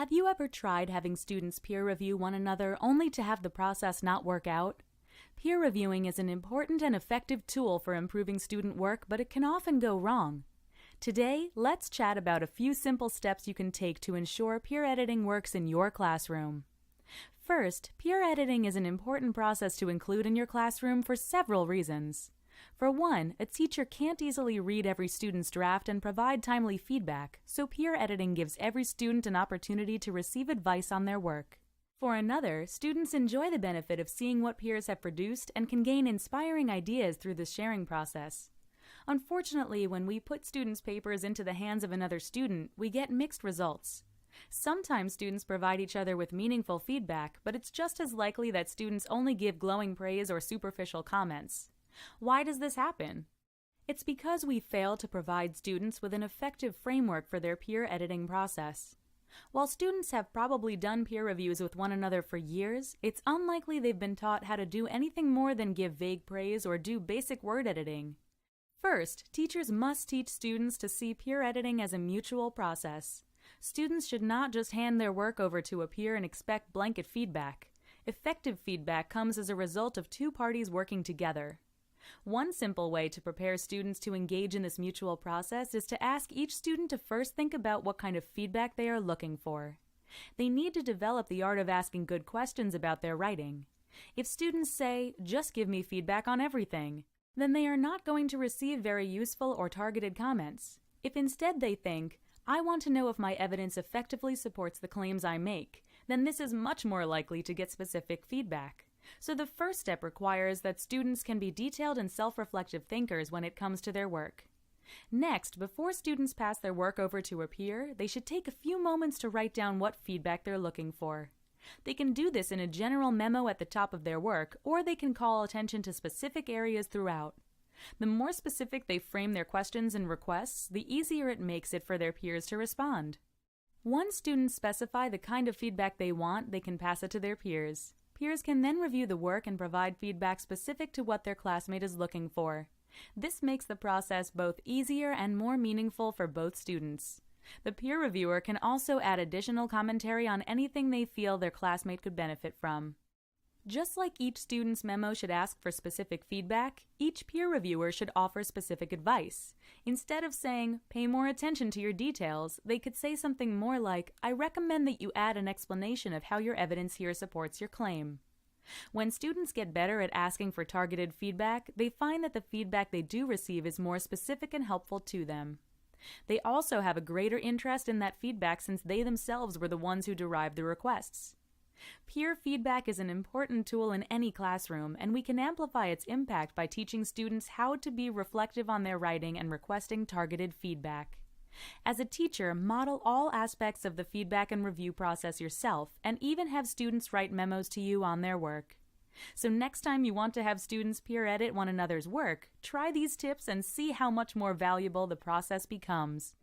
Have you ever tried having students peer review one another only to have the process not work out? Peer reviewing is an important and effective tool for improving student work, but it can often go wrong. Today, let's chat about a few simple steps you can take to ensure peer editing works in your classroom. First, peer editing is an important process to include in your classroom for several reasons. For one, a teacher can't easily read every student's draft and provide timely feedback, so peer editing gives every student an opportunity to receive advice on their work. For another, students enjoy the benefit of seeing what peers have produced and can gain inspiring ideas through the sharing process. Unfortunately, when we put students' papers into the hands of another student, we get mixed results. Sometimes students provide each other with meaningful feedback, but it's just as likely that students only give glowing praise or superficial comments. Why does this happen? It's because we fail to provide students with an effective framework for their peer editing process. While students have probably done peer reviews with one another for years, it's unlikely they've been taught how to do anything more than give vague praise or do basic word editing. First, teachers must teach students to see peer editing as a mutual process. Students should not just hand their work over to a peer and expect blanket feedback. Effective feedback comes as a result of two parties working together. One simple way to prepare students to engage in this mutual process is to ask each student to first think about what kind of feedback they are looking for. They need to develop the art of asking good questions about their writing. If students say, "Just give me feedback on everything," then they are not going to receive very useful or targeted comments. If instead they think, "I want to know if my evidence effectively supports the claims I make," then this is much more likely to get specific feedback. So the first step requires that students can be detailed and self-reflective thinkers when it comes to their work. Next, before students pass their work over to a peer, they should take a few moments to write down what feedback they're looking for. They can do this in a general memo at the top of their work, or they can call attention to specific areas throughout. The more specific they frame their questions and requests, the easier it makes it for their peers to respond. Once students specify the kind of feedback they want, they can pass it to their peers. Peers can then review the work and provide feedback specific to what their classmate is looking for. This makes the process both easier and more meaningful for both students. The peer reviewer can also add additional commentary on anything they feel their classmate could benefit from. Just like each student's memo should ask for specific feedback, each peer reviewer should offer specific advice. Instead of saying, "Pay more attention to your details," they could say something more like, "I recommend that you add an explanation of how your evidence here supports your claim." When students get better at asking for targeted feedback, they find that the feedback they do receive is more specific and helpful to them. They also have a greater interest in that feedback since they themselves were the ones who derived the requests. Peer feedback is an important tool in any classroom, and we can amplify its impact by teaching students how to be reflective on their writing and requesting targeted feedback. As a teacher, model all aspects of the feedback and review process yourself, and even have students write memos to you on their work. So next time you want to have students peer edit one another's work, try these tips and see how much more valuable the process becomes.